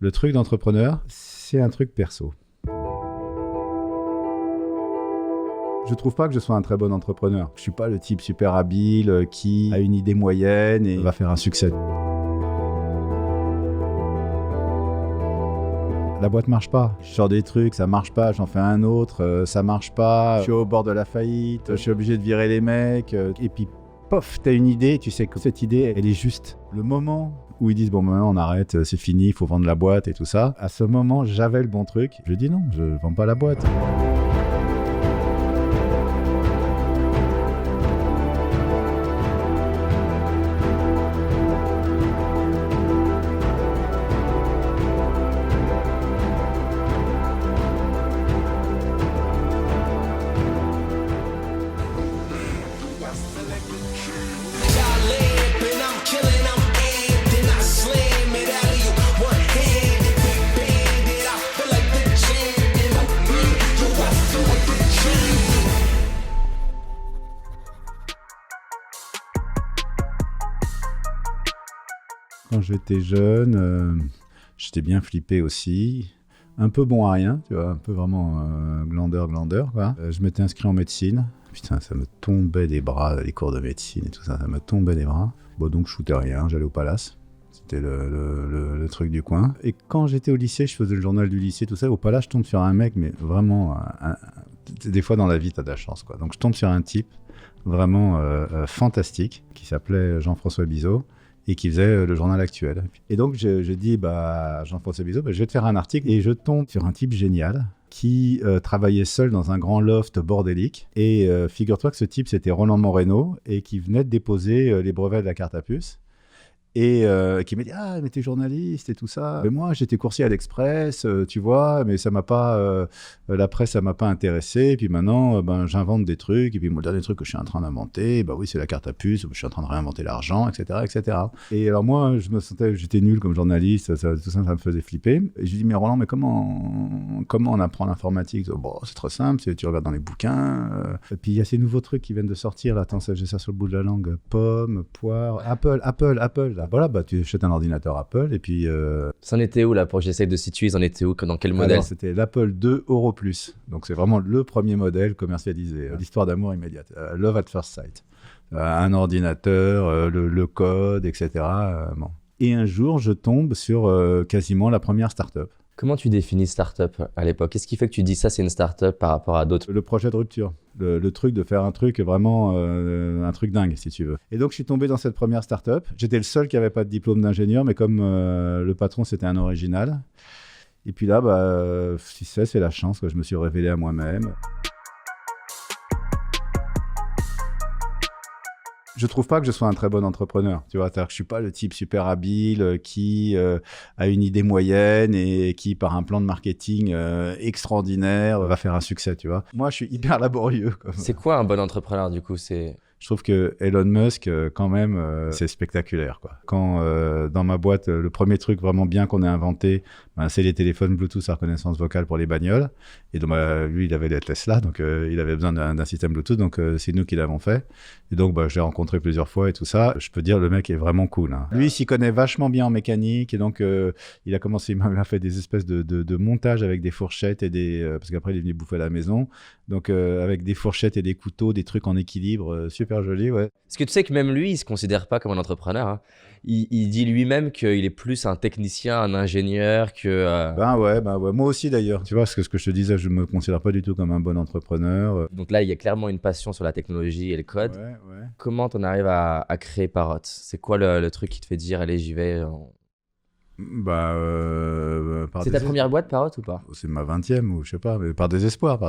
Le truc d'entrepreneur, c'est un truc perso. Je trouve pas que je sois un très bon entrepreneur. Je suis pas le type super habile qui a une idée moyenne et va faire un succès. La boîte marche pas. Je sors des trucs, ça marche pas, j'en fais un autre, ça marche pas. Je suis au bord de la faillite, je suis obligé de virer les mecs. Et puis, pof, t'as une idée, tu sais que cette idée, elle est juste. Le moment où ils disent, bon, maintenant on arrête, c'est fini, il faut vendre la boîte et tout ça. À ce moment, j'avais le bon truc. Je dis non, je vends pas la boîte. Quand j'étais jeune, j'étais bien flippé aussi. Un peu bon à rien, tu vois, un peu vraiment glandeur, quoi. Je m'étais inscrit en médecine. Putain, ça me tombait des bras, les cours de médecine et tout ça, ça me tombait des bras. Bon, donc je foutais rien, j'allais au Palace. C'était le truc du coin. Et quand j'étais au lycée, je faisais le journal du lycée, tout ça. Au Palace, je tombe sur un mec, mais vraiment, des fois dans la vie, t'as de la chance, quoi. Donc je tombe sur un type vraiment fantastique qui s'appelait Jean-François Bizot et qui faisait le journal actuel. Et donc, je dis, Jean-François Bizot, je vais te faire un article. Et je tombe sur un type génial qui travaillait seul dans un grand loft bordélique. Et figure-toi que ce type, c'était Roland Moreno et qui venait de déposer les brevets de la carte à puce. Et qui m'a dit, ah, mais t'es journaliste et tout ça. Mais moi, j'étais coursier à l'Express, tu vois, mais ça m'a pas, la presse, ça m'a pas intéressé. Et puis maintenant, j'invente des trucs. Et puis, le dernier truc que je suis en train d'inventer, oui, c'est la carte à puce. Je suis en train de réinventer l'argent, etc., etc. Et alors, moi, j'étais nul comme journaliste. Tout ça me faisait flipper. Et je lui dis, mais Roland, mais comment on apprend l'informatique? Bon, c'est trop simple. Tu regardes dans les bouquins. Et puis, il y a ces nouveaux trucs qui viennent de sortir. Là, attends, j'ai ça sur le bout de la langue. Pomme, poire, Apple. Là. Voilà, tu achètes un ordinateur Apple et puis... C'en était où là, pour que j'essaye de situer, ils en étaient où, dans quel modèle? Alors, c'était l'Apple II Euro Plus. Donc c'est vraiment le premier modèle commercialisé. L'histoire d'amour immédiate. Love at first sight. Un ordinateur, le code, etc. Bon. Et un jour, je tombe sur quasiment la première start-up. Comment tu définis start-up à l'époque? Qu'est-ce qui fait que tu dis ça, c'est une start-up par rapport à d'autres? Le projet de rupture. Le truc de faire un truc vraiment, un truc dingue, si tu veux. Et donc, je suis tombé dans cette première start-up. J'étais le seul qui n'avait pas de diplôme d'ingénieur, mais comme le patron, c'était un original. Et puis là, si c'est la chance que je me suis révélé à moi-même. Je trouve pas que je sois un très bon entrepreneur, tu vois, c'est-à-dire que je suis pas le type super habile qui a une idée moyenne et qui, par un plan de marketing extraordinaire, va faire un succès, tu vois. Moi, je suis hyper laborieux. C'est quoi un bon entrepreneur, du coup? Je trouve que Elon Musk, quand même, c'est spectaculaire, quoi. Quand dans ma boîte, le premier truc vraiment bien qu'on ait inventé, c'est les téléphones Bluetooth à reconnaissance vocale pour les bagnoles. Et donc, lui, il avait les Tesla, donc il avait besoin d'un système Bluetooth, donc c'est nous qui l'avons fait. Et donc, je l'ai rencontré plusieurs fois et tout ça. Je peux dire, le mec est vraiment cool. Hein. Lui, il s'y connaît vachement bien en mécanique, et donc il a fait des espèces de montage avec des fourchettes et parce qu'après, il est venu bouffer à la maison. Donc, avec des fourchettes et des couteaux, des trucs en équilibre, super joli, ouais. Parce que tu sais que même lui, il se considère pas comme un entrepreneur. Hein. Il dit lui-même qu'il est plus un technicien, un ingénieur que... Ouais. Moi aussi d'ailleurs. Tu vois, ce que je te disais, je me considère pas du tout comme un bon entrepreneur. Donc là, il y a clairement une passion sur la technologie et le code. Ouais. Comment t'en arrives à créer Parrot? C'est quoi le truc qui te fait dire, allez, j'y vais C'est ta première boîte, Parrot, ou pas? C'est ma 20e, ou je sais pas, mais par désespoir.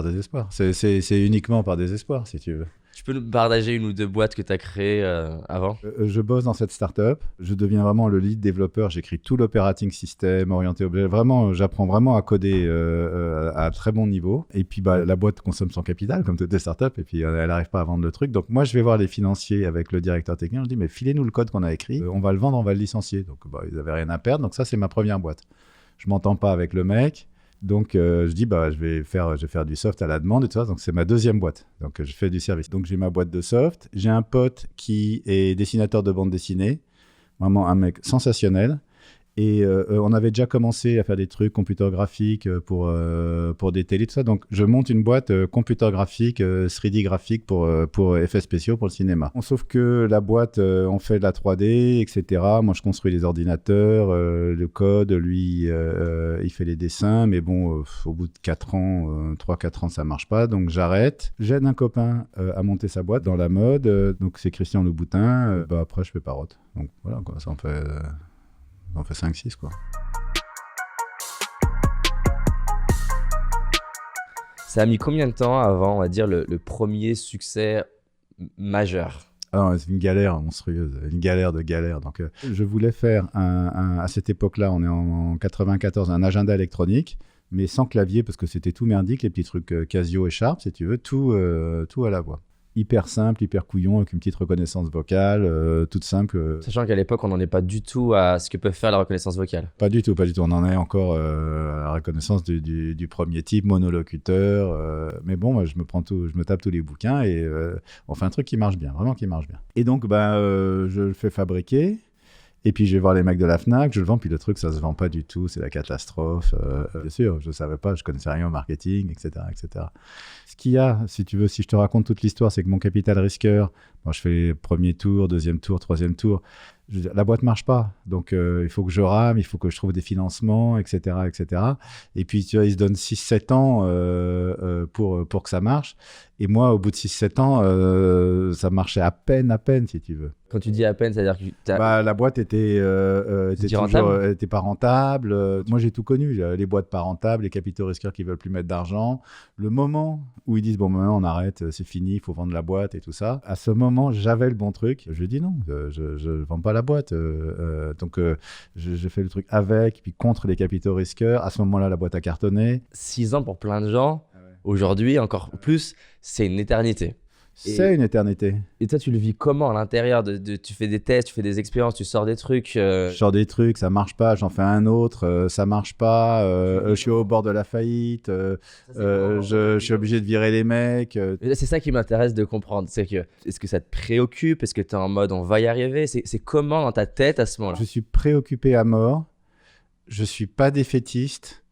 C'est uniquement par désespoir, si tu veux. Tu peux nous partager une ou deux boîtes que tu as créées avant? Je bosse dans cette startup. Je deviens vraiment le lead développeur. J'écris tout l'operating system, orienté objet. Vraiment, j'apprends vraiment à coder à très bon niveau. Et puis, la boîte consomme son capital, comme toutes les startups. Et puis, elle n'arrive pas à vendre le truc. Donc, moi, je vais voir les financiers avec le directeur technique. Je dis, mais filez-nous le code qu'on a écrit. On va le vendre, on va le licencier. Donc, ils n'avaient rien à perdre. Donc, ça, c'est ma première boîte. Je ne m'entends pas avec le mec. Donc, je dis, je vais faire du soft à la demande et tout ça. Donc, c'est ma deuxième boîte. Donc, je fais du service. Donc, j'ai ma boîte de soft. J'ai un pote qui est dessinateur de bande dessinée. Vraiment un mec sensationnel. Et on avait déjà commencé à faire des trucs computer graphiques pour des télés, tout ça. Donc, je monte une boîte computer graphique, 3D graphique pour effets spéciaux pour le cinéma. Sauf que la boîte, on fait de la 3D, etc. Moi, je construis les ordinateurs, le code, lui, il fait les dessins. Mais bon, au bout de 4 ans, 3-4 ans, ça marche pas. Donc, j'arrête. J'aide un copain à monter sa boîte dans la mode. Donc, c'est Christian Louboutin. Après, je fais Parrot. Donc, voilà, quoi, ça en fait... On fait 5-6, quoi. Ça a mis combien de temps avant, on va dire, le premier succès majeur? Alors, c'est une galère monstrueuse, une galère de galère. Donc, je voulais faire, à cette époque-là, on est en 94, un agenda électronique, mais sans clavier, parce que c'était tout merdique, les petits trucs Casio et Sharp, si tu veux, tout à la voix. Hyper simple, hyper couillon, avec une petite reconnaissance vocale, toute simple. Sachant qu'à l'époque, on n'en est pas du tout à ce que peut faire la reconnaissance vocale. Pas du tout. On en est encore à la reconnaissance du premier type, monolocuteur. Mais bon, moi, je me tape tous les bouquins et on fait un truc qui marche bien, vraiment qui marche bien. Et donc, je le fais fabriquer. Et puis, je vais voir les mecs de la Fnac, je le vends, puis le truc, ça se vend pas du tout, c'est la catastrophe. Bien sûr, je savais pas, je connaissais rien au marketing, etc., etc. Ce qu'il y a, si tu veux, si je te raconte toute l'histoire, c'est que mon capital risqueur, moi, je fais premier tour, deuxième tour, troisième tour. Je veux dire, la boîte marche pas, donc il faut que je rame, il faut que je trouve des financements, etc., etc. Et puis, tu vois, ils se donnent 6-7 ans pour que ça marche. Et moi, au bout de 6-7 ans, ça marchait à peine, si tu veux. Quand tu dis à peine, c'est-à-dire que la boîte était pas rentable. Moi, j'ai tout connu. Les boîtes pas rentables, les capitaux risqueurs qui veulent plus mettre d'argent. Le moment où ils disent, bon, maintenant, on arrête, c'est fini, il faut vendre la boîte et tout ça. À ce moment, j'avais le bon truc. Je dis non, je vends pas la boîte. Donc, je fais le truc avec, puis contre les capitaux risqueurs. À ce moment-là, la boîte a cartonné. 6 ans pour plein de gens, aujourd'hui, encore plus, c'est une éternité. C'est une éternité. Et toi, tu le vis comment à l'intérieur tu fais des tests, tu fais des expériences, tu sors des trucs Je sors des trucs, ça marche pas, j'en fais un autre, ça marche pas, je suis au bord de la faillite, je suis obligé de virer les mecs. C'est ça qui m'intéresse de comprendre, c'est que est-ce que ça te préoccupe, est-ce que tu es en mode on va y arriver, c'est comment dans ta tête à ce moment-là? Je suis préoccupé à mort, je suis pas défaitiste,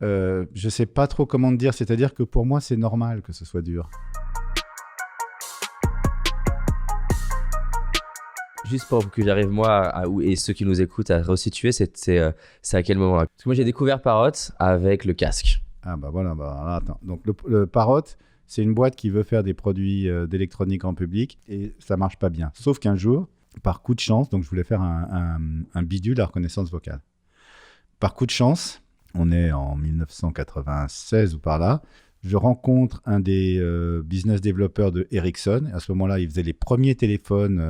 je sais pas trop comment te dire, c'est-à-dire que pour moi c'est normal que ce soit dur. Juste pour que j'arrive moi et ceux qui nous écoutent à resituer, c'est à quel moment? Parce que moi j'ai découvert Parrot avec le casque. Ah voilà, attends. Donc le Parrot, c'est une boîte qui veut faire des produits d'électronique en public et ça marche pas bien. Sauf qu'un jour, par coup de chance, donc je voulais faire un bidule à reconnaissance vocale. Par coup de chance, on est en 1996 ou par là, je rencontre un des business développeurs de Ericsson. À ce moment-là, il faisait les premiers téléphones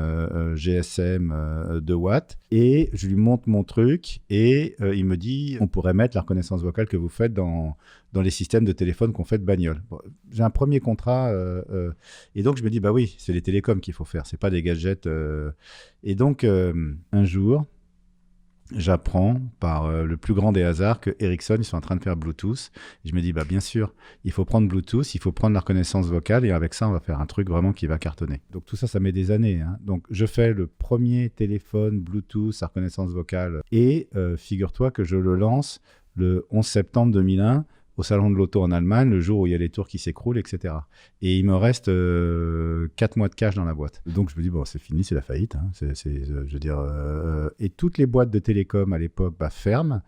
GSM de Watt. Et je lui montre mon truc et il me dit on pourrait mettre la reconnaissance vocale que vous faites dans les systèmes de téléphone qu'on fait de bagnole. Bon, j'ai un premier contrat et donc je me dis bah oui, c'est les télécoms qu'il faut faire, c'est pas des gadgets. Et donc un jour, j'apprends par le plus grand des hasards que Ericsson, ils sont en train de faire Bluetooth. Et je me dis, bah, bien sûr, il faut prendre Bluetooth, il faut prendre la reconnaissance vocale et avec ça, on va faire un truc vraiment qui va cartonner. Donc tout ça, ça met des années. Hein. Donc je fais le premier téléphone Bluetooth à reconnaissance vocale et figure-toi que je le lance le 11 septembre 2001 au salon de l'auto en Allemagne, le jour où il y a les tours qui s'écroulent, etc. Et il me reste 4 mois de cash dans la boîte. Donc je me dis, bon, c'est fini, c'est la faillite. Hein. Je veux dire, et toutes les boîtes de télécom à l'époque ferment,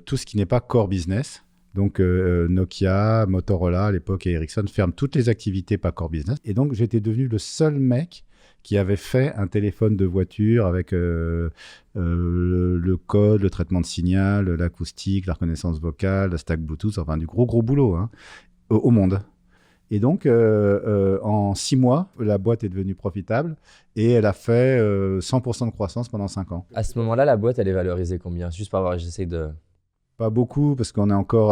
tout ce qui n'est pas core business. Donc Nokia, Motorola à l'époque et Ericsson ferment toutes les activités pas core business. Et donc j'étais devenu le seul mec qui avait fait un téléphone de voiture avec le code, le traitement de signal, l'acoustique, la reconnaissance vocale, la stack Bluetooth, enfin du gros boulot hein, au monde. Et donc, en 6 mois, la boîte est devenue profitable et elle a fait 100% de croissance pendant 5 ans. À ce moment-là, la boîte, elle est valorisée combien? Juste pour avoir, j'essaie de... Pas beaucoup, parce qu'on est encore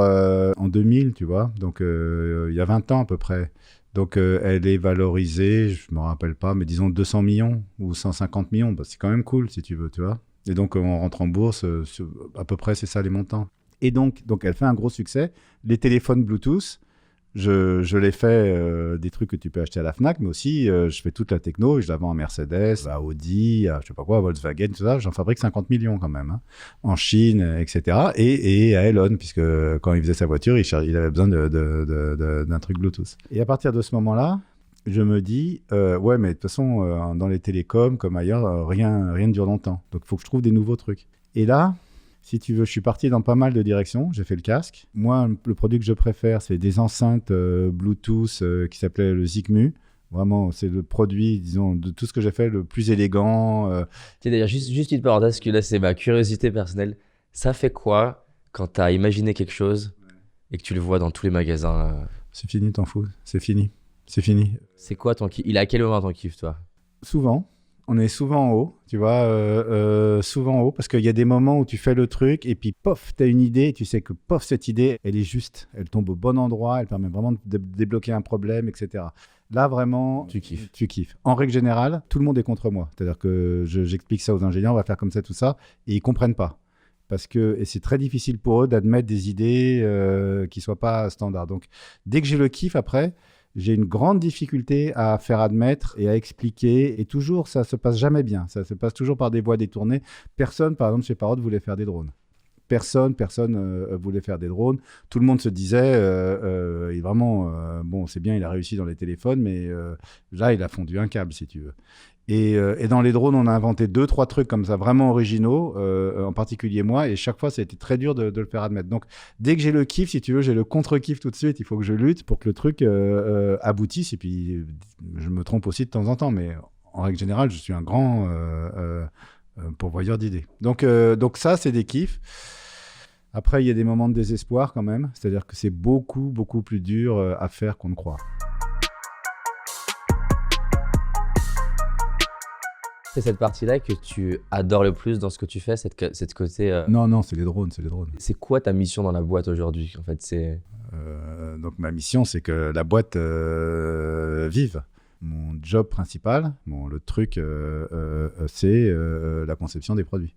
en 2000, tu vois, donc il y a 20 ans à peu près. Donc, elle est valorisée, je ne me rappelle pas, mais disons 200 millions ou 150 millions. Bah, c'est quand même cool, si tu veux, tu vois. Et donc, on rentre en bourse, à peu près, c'est ça les montants. Et donc, elle fait un gros succès. Les téléphones Bluetooth, Je l'ai fait des trucs que tu peux acheter à la Fnac, mais aussi je fais toute la techno et je la vends à Mercedes, à Audi, à je sais pas quoi, à Volkswagen, tout ça. J'en fabrique 50 millions quand même, hein, en Chine, etc. Et à Elon, puisque quand il faisait sa voiture, il avait besoin d'un truc Bluetooth. Et à partir de ce moment-là, je me dis, ouais, mais de toute façon, dans les télécoms, comme ailleurs, rien ne dure longtemps. Donc, il faut que je trouve des nouveaux trucs. Et là, si tu veux, je suis parti dans pas mal de directions. J'ai fait le casque. Moi, le produit que je préfère, c'est des enceintes Bluetooth qui s'appelaient le Zigmu. Vraiment, c'est le produit, disons, de tout ce que j'ai fait, le plus élégant. Tiens, d'ailleurs, juste une parenthèse, parce que là, c'est ma curiosité personnelle. Ça fait quoi quand tu as imaginé quelque chose et que tu le vois dans tous les magasins C'est fini, t'en fous. C'est fini. C'est fini. C'est quoi ton kiff? Il est à quel moment ton kiff, toi? Souvent. On est souvent en haut, tu vois, souvent en haut, parce qu'il y a des moments où tu fais le truc et puis, pof, tu as une idée et tu sais que, pof, cette idée, elle est juste. Elle tombe au bon endroit, elle permet vraiment de débloquer un problème, etc. Là, vraiment, Tu kiffes. Tu kiffes. En règle générale, tout le monde est contre moi. C'est-à-dire que j'explique ça aux ingénieurs, on va faire comme ça, tout ça, et ils ne comprennent pas. Et c'est très difficile pour eux d'admettre des idées qui ne soient pas standards. Donc, dès que j'ai le kiff, après, j'ai une grande difficulté à faire admettre et à expliquer. Et toujours, ça ne se passe jamais bien. Ça se passe toujours par des voies détournées. Personne, par exemple, chez Parrot, voulait faire des drones. Personne voulait faire des drones. Tout le monde se disait, bon, c'est bien, il a réussi dans les téléphones, mais là, il a fondu un câble, si tu veux. Et dans les drones, on a inventé 2-3 trucs comme ça, vraiment originaux, en particulier moi, et chaque fois, ça a été très dur de le faire admettre. Donc, dès que j'ai le kiff, si tu veux, j'ai le contre-kiff tout de suite, il faut que je lutte pour que le truc aboutisse, et puis je me trompe aussi de temps en temps, mais en règle générale, je suis un grand pourvoyeur d'idées. Donc ça, c'est des kiffs. Après, il y a des moments de désespoir quand même, c'est-à-dire que c'est beaucoup, beaucoup plus dur à faire qu'on ne croit. C'est cette partie-là que tu adores le plus dans ce que tu fais, cette côté... Non, c'est les drones. C'est quoi ta mission dans la boîte aujourd'hui? En fait, donc ma mission, c'est que la boîte vive. Mon job principal, le truc, c'est la conception des produits.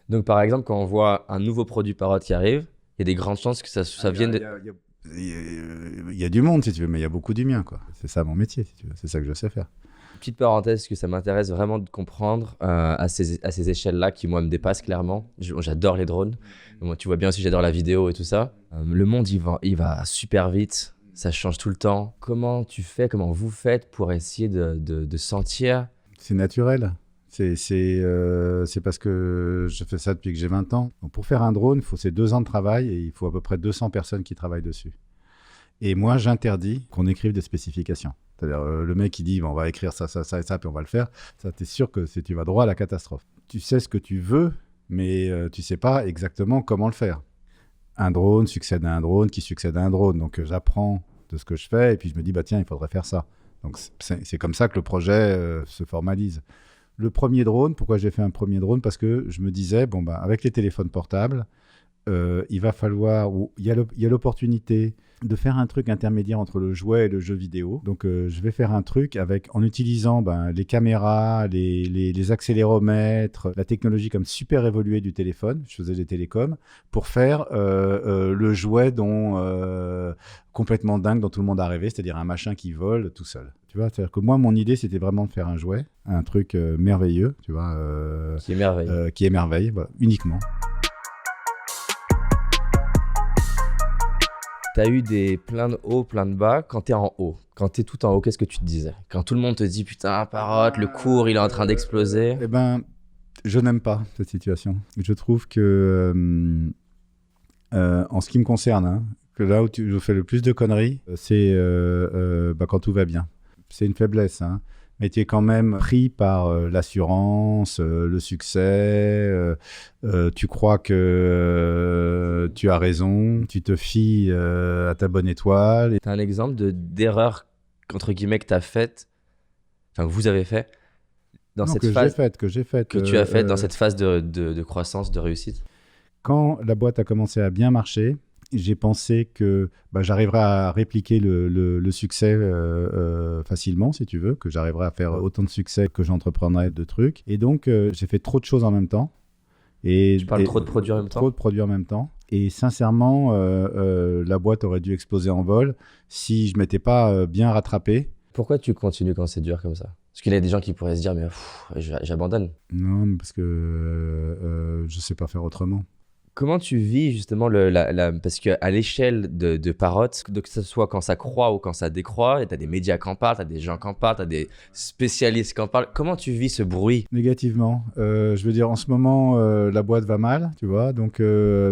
Donc par exemple, quand on voit un nouveau produit Parrot qui arrive, il y a des grandes chances que ça vienne de... Il y a du monde, si tu veux, mais il y a beaucoup du mien, quoi. C'est ça mon métier, si tu veux. C'est ça que je sais faire. Petite parenthèse, que ça m'intéresse vraiment de comprendre à ces échelles-là qui, moi, me dépassent clairement. J'adore les drones. Moi, tu vois bien aussi, j'adore la vidéo et tout ça. Le monde, il va super vite. Ça change tout le temps. Comment vous faites pour essayer de sentir? C'est naturel. C'est parce que je fais ça depuis que j'ai 20 ans. Donc, pour faire un drone, c'est 2 ans de travail et il faut à peu près 200 personnes qui travaillent dessus. Et moi, j'interdis qu'on écrive des spécifications. C'est-à-dire, le mec, il dit, on va écrire ça, et ça, puis on va le faire. Ça, t'es sûr que tu vas droit à la catastrophe. Tu sais ce que tu veux, mais tu sais pas exactement comment le faire. Un drone succède à un drone qui succède à un drone. Donc, j'apprends de ce que je fais et puis je me dis, tiens, il faudrait faire ça. Donc, c'est comme ça que le projet se formalise. Le premier drone, pourquoi j'ai fait un premier drone? Parce que je me disais, avec les téléphones portables, il va falloir, il y a l'opportunité de faire un truc intermédiaire entre le jouet et le jeu vidéo. Donc, je vais faire un truc en utilisant les caméras, les accéléromètres, la technologie comme super évoluée du téléphone. Je faisais des télécoms pour faire le jouet complètement dingue dont tout le monde a rêvé, c'est-à-dire un machin qui vole tout seul. Tu vois, c'est-à-dire que moi, mon idée, c'était vraiment de faire un jouet, un truc merveilleux, tu vois. Qui émerveille. Qui émerveille, voilà, uniquement. Tu as eu plein de hauts, plein de bas. Quand tu es en haut, quand tu es tout en haut, qu'est-ce que tu te disais? Quand tout le monde te dit, putain, Parrot, le cours, il est en train d'exploser. Eh ben, je n'aime pas cette situation. Je trouve que, en ce qui me concerne, que là où je fais le plus de conneries, c'est quand tout va bien. C'est une faiblesse, mais tu es quand même pris par l'assurance, le succès, tu crois que tu as raison, tu te fies à ta bonne étoile. Tu as un exemple d'erreur, entre guillemets, que tu as faite, enfin que vous avez fait, dans cette phase que tu as faite dans cette phase de croissance, de réussite? Quand la boîte a commencé à bien marcher, j'ai pensé que j'arriverais à répliquer le succès facilement, si tu veux, que j'arriverais à faire autant de succès que j'entreprendrais de trucs. Et donc, j'ai fait trop de choses en même temps. Tu parles trop de produits en même temps? Trop de produits en même temps. Et sincèrement, la boîte aurait dû exploser en vol si je m'étais pas bien rattrapé. Pourquoi tu continues quand c'est dur comme ça? Parce qu'il y a des gens qui pourraient se dire, mais j'abandonne. Non, parce que je sais pas faire autrement. Comment tu vis justement parce qu'à l'échelle de Parrot, que ce soit quand ça croît ou quand ça décroît, tu as des médias qui en parlent, tu as des gens qui en parlent, tu as des spécialistes qui en parlent. Comment tu vis ce bruit? Négativement. Je veux dire, en ce moment, la boîte va mal, tu vois, donc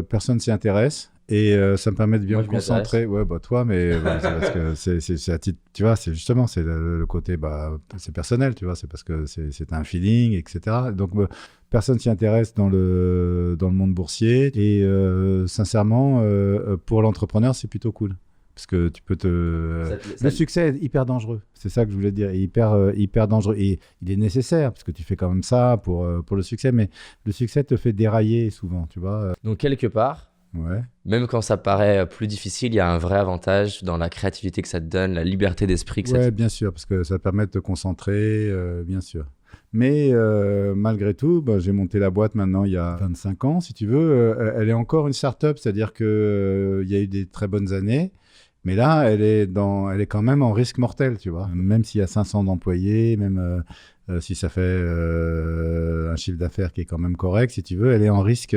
personne s'y intéresse. Et ça me permet de bien me concentrer. Ouais, bah toi, mais c'est parce que c'est à titre, tu vois, c'est justement, c'est le côté, c'est personnel, tu vois, c'est parce que c'est un feeling, etc. Donc, personne s'y intéresse dans le monde boursier. Et sincèrement, pour l'entrepreneur, c'est plutôt cool. Parce que tu peux Le succès est hyper dangereux. C'est ça que je voulais te dire. Hyper dangereux. Et il est nécessaire, parce que tu fais quand même ça pour le succès. Mais le succès te fait dérailler souvent, tu vois. Donc, quelque part, ouais. Même quand ça paraît plus difficile, il y a un vrai avantage dans la créativité que ça te donne, la liberté d'esprit que ça te... Ouais, bien sûr, parce que ça te permet de te concentrer, bien sûr. Mais malgré tout, j'ai monté la boîte maintenant il y a 25 ans, si tu veux. Elle est encore une start-up, c'est-à-dire qu'il y a eu des très bonnes années. Mais là, elle est quand même en risque mortel, tu vois. Même s'il y a 500 d'employés, même si ça fait un chiffre d'affaires qui est quand même correct, si tu veux, elle est en risque.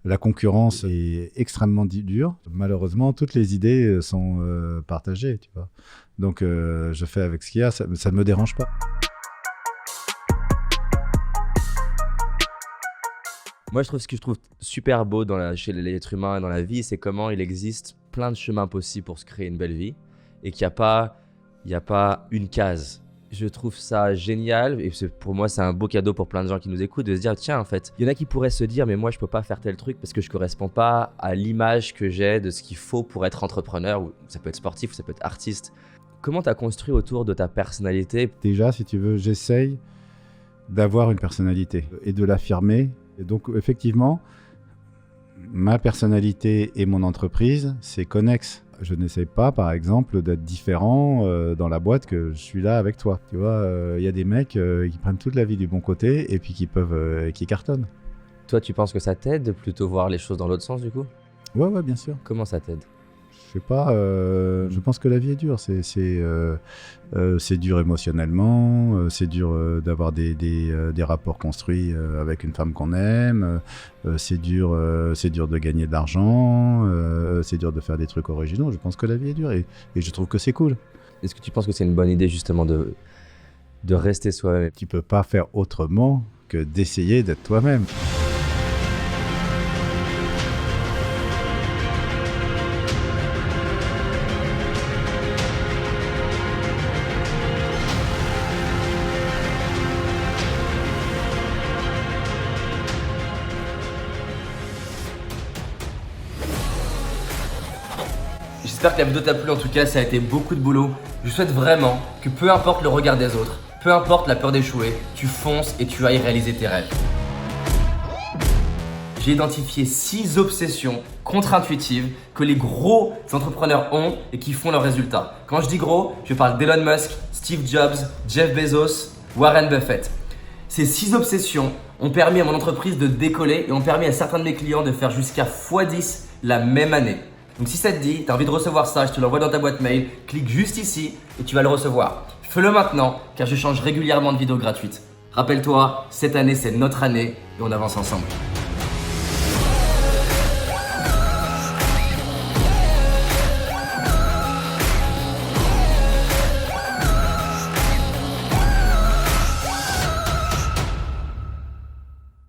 La concurrence est extrêmement dure. Malheureusement, toutes les idées sont partagées, tu vois. Donc, je fais avec ce qu'il y a. Ça ne me dérange pas. Moi, ce que je trouve super beau chez l'être humain et dans la vie, c'est comment il existe plein de chemins possibles pour se créer une belle vie et qu'il n'y a pas une case. Je trouve ça génial et pour moi, c'est un beau cadeau pour plein de gens qui nous écoutent de se dire, tiens, en fait, il y en a qui pourraient se dire, mais moi, je peux pas faire tel truc parce que je correspond pas à l'image que j'ai de ce qu'il faut pour être entrepreneur, ou ça peut être sportif, ou ça peut être artiste. Comment tu as construit autour de ta personnalité? Déjà, si tu veux, j'essaye d'avoir une personnalité et de l'affirmer. Et donc, effectivement, ma personnalité et mon entreprise, c'est connexe. Je n'essaie pas, par exemple, d'être différent dans la boîte que je suis là avec toi. Tu vois, y a des mecs qui prennent toute la vie du bon côté et puis qui cartonnent. Toi, tu penses que ça t'aide de plutôt voir les choses dans l'autre sens, du coup? Ouais, bien sûr. Comment ça t'aide? Je sais pas, je pense que la vie est dure. C'est dur émotionnellement, c'est dur d'avoir des rapports construits avec une femme qu'on aime, c'est dur de gagner de l'argent, c'est dur de faire des trucs originaux. Je pense que la vie est dure et je trouve que c'est cool. Est-ce que tu penses que c'est une bonne idée justement de rester soi-même? Tu peux pas faire autrement que d'essayer d'être toi-même. J'espère que la vidéo t'a plu, en tout cas ça a été beaucoup de boulot. Je souhaite vraiment que peu importe le regard des autres, peu importe la peur d'échouer, tu fonces et tu ailles réaliser tes rêves. J'ai identifié 6 obsessions contre-intuitives que les gros entrepreneurs ont et qui font leurs résultats. Quand je dis gros, je parle d'Elon Musk, Steve Jobs, Jeff Bezos, Warren Buffett. Ces 6 obsessions ont permis à mon entreprise de décoller et ont permis à certains de mes clients de faire jusqu'à x10 la même année. Donc si ça te dit, tu as envie de recevoir ça, je te l'envoie dans ta boîte mail, clique juste ici et tu vas le recevoir. Fais-le maintenant car je change régulièrement de vidéos gratuites. Rappelle-toi, cette année c'est notre année et on avance ensemble.